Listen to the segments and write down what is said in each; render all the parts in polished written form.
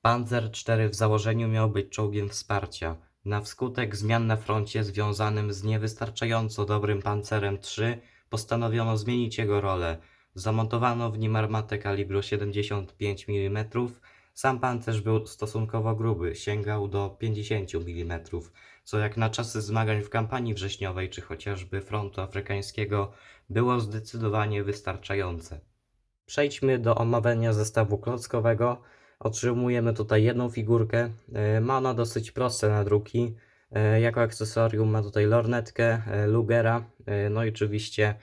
Panzer IV w założeniu miał być czołgiem wsparcia. Na wskutek zmian na froncie związanym z niewystarczająco dobrym Panzerem III postanowiono zmienić jego rolę. Zamontowano w nim armatę kalibru 75 mm. Sam pancerz był stosunkowo gruby, sięgał do 50 mm, co jak na czasy zmagań w kampanii wrześniowej czy chociażby frontu afrykańskiego było zdecydowanie wystarczające. Przejdźmy do omawiania zestawu klockowego. Otrzymujemy tutaj jedną figurkę. Ma ona dosyć proste nadruki. Jako akcesorium ma tutaj lornetkę, Lugera, no i oczywiście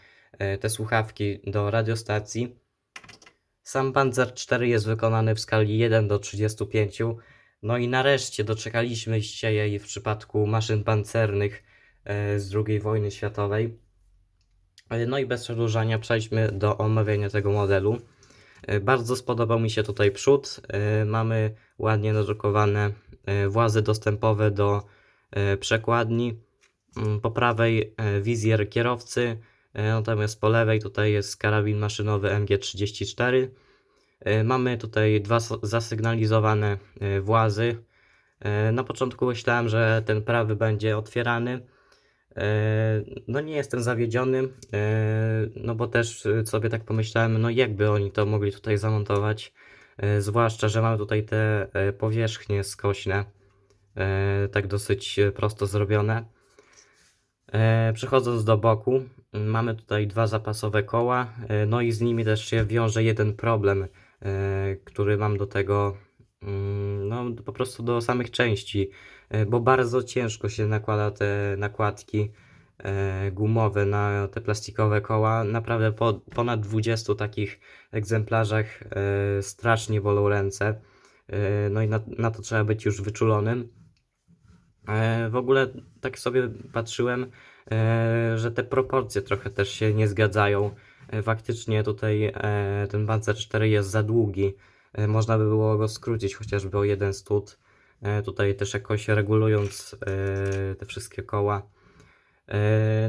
te słuchawki do radiostacji. Sam Panzer IV jest wykonany w skali 1:35. No i nareszcie doczekaliśmy się jej w przypadku maszyn pancernych z II wojny światowej. No i bez przedłużania przejdźmy do omawiania tego modelu. Bardzo spodobał mi się tutaj przód. Mamy ładnie nadrukowane włazy dostępowe do przekładni. Po prawej wizjer kierowcy, natomiast po lewej tutaj jest karabin maszynowy MG34. Mamy tutaj dwa zasygnalizowane włazy. Na początku myślałem, że ten prawy będzie otwierany. No nie jestem zawiedziony, no bo też sobie tak pomyślałem, no jakby oni to mogli tutaj zamontować, zwłaszcza, że mamy tutaj te powierzchnie skośne, tak dosyć prosto zrobione. Przechodząc do boku, mamy tutaj dwa zapasowe koła, no i z nimi też się wiąże jeden problem, który mam do tego, no po prostu do samych części, bo bardzo ciężko się nakłada te nakładki gumowe na te plastikowe koła. Naprawdę po ponad 20 takich egzemplarzach strasznie bolą ręce, no i na to trzeba być już wyczulonym. W ogóle tak sobie patrzyłem, że te proporcje trochę też się nie zgadzają. Faktycznie tutaj ten Panzer IV jest za długi. Można by było go skrócić chociażby o jeden stód. Tutaj też jakoś regulując te wszystkie koła.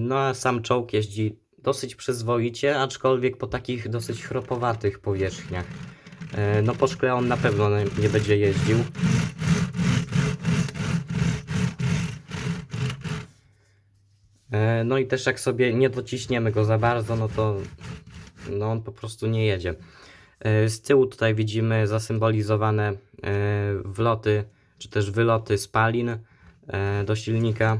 No a sam czołg jeździ dosyć przyzwoicie, aczkolwiek po takich dosyć chropowatych powierzchniach. No po szkle on na pewno nie będzie jeździł. No i też jak sobie nie dociśniemy go za bardzo, no to no on po prostu nie jedzie. Z tyłu tutaj widzimy zasymbolizowane wloty, czy też wyloty spalin do silnika.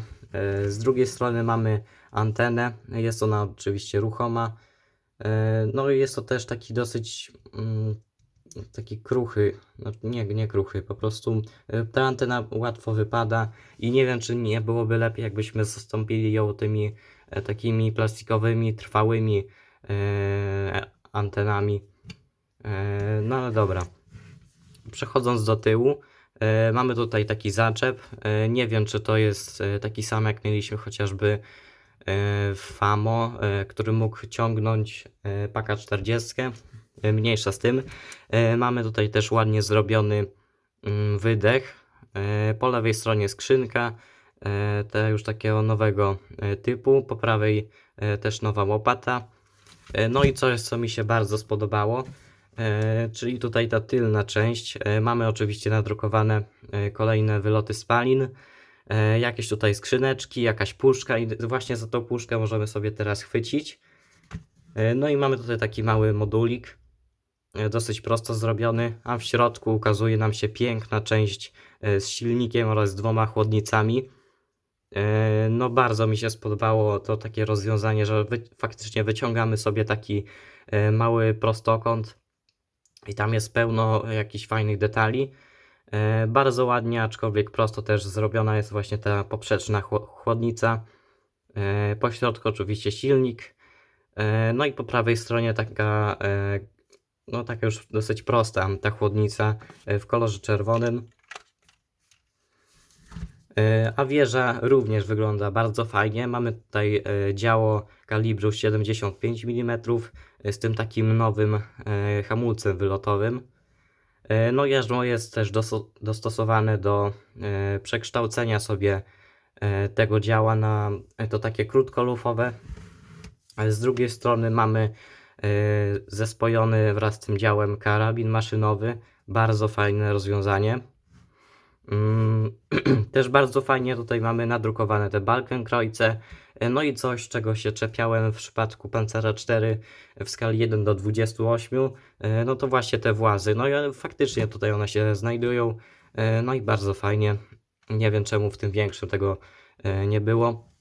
Z drugiej strony mamy antenę, jest ona oczywiście ruchoma. No i jest to też taki dosyć taki kruchy, no nie kruchy, po prostu ta antena łatwo wypada i nie wiem, czy nie byłoby lepiej, jakbyśmy zastąpili ją tymi takimi plastikowymi, trwałymi antenami. No ale dobra. Przechodząc do tyłu, mamy tutaj taki zaczep. Nie wiem, czy to jest taki sam, jak mieliśmy chociażby w FAMO, który mógł ciągnąć paka 40. Mniejsza z tym. Mamy tutaj też ładnie zrobiony wydech. Po lewej stronie skrzynka, ta już takiego nowego typu. Po prawej też nowa łopata. No i coś, co mi się bardzo spodobało, czyli tutaj ta tylna część. Mamy oczywiście nadrukowane kolejne wyloty spalin. Jakieś tutaj skrzyneczki, jakaś puszka i właśnie za tą puszkę możemy sobie teraz chwycić. No i mamy tutaj taki mały modulik, dosyć prosto zrobiony, a w środku ukazuje nam się piękna część z silnikiem oraz dwoma chłodnicami. No bardzo mi się spodobało to takie rozwiązanie, że faktycznie wyciągamy sobie taki mały prostokąt i tam jest pełno jakichś fajnych detali. Bardzo ładnie, aczkolwiek prosto też zrobiona jest właśnie ta poprzeczna chłodnica. Po środku oczywiście silnik. No i po prawej stronie taka, no taka już dosyć prosta ta chłodnica w kolorze czerwonym. A wieża również wygląda bardzo fajnie. Mamy tutaj działo kalibru 75 mm z tym takim nowym hamulcem wylotowym. No jarzmo jest też dostosowane do przekształcenia sobie tego działa na to takie krótkolufowe. Z drugiej strony mamy zespojony wraz z tym działem karabin maszynowy. Bardzo fajne rozwiązanie. Też bardzo fajnie tutaj mamy nadrukowane te Balkenkreuze. No i coś, czego się czepiałem w przypadku Pancera 4 w skali 1 do 28, no to właśnie te włazy. No i faktycznie tutaj one się znajdują. No i bardzo fajnie. Nie wiem czemu w tym większym tego nie było.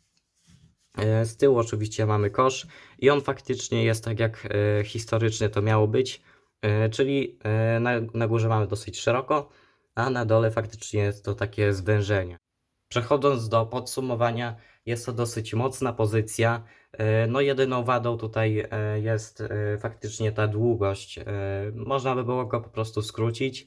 Z tyłu oczywiście mamy kosz i on faktycznie jest tak jak historycznie to miało być, czyli na górze mamy dosyć szeroko, a na dole faktycznie jest to takie zwężenie. Przechodząc do podsumowania, jest to dosyć mocna pozycja. No jedyną wadą tutaj jest faktycznie ta długość. Można by było go po prostu skrócić.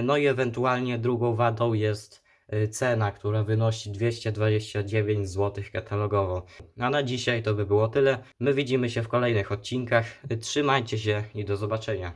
No i ewentualnie drugą wadą jest cena, która wynosi 229 zł katalogowo. A na dzisiaj to by było tyle. My widzimy się w kolejnych odcinkach. Trzymajcie się i do zobaczenia.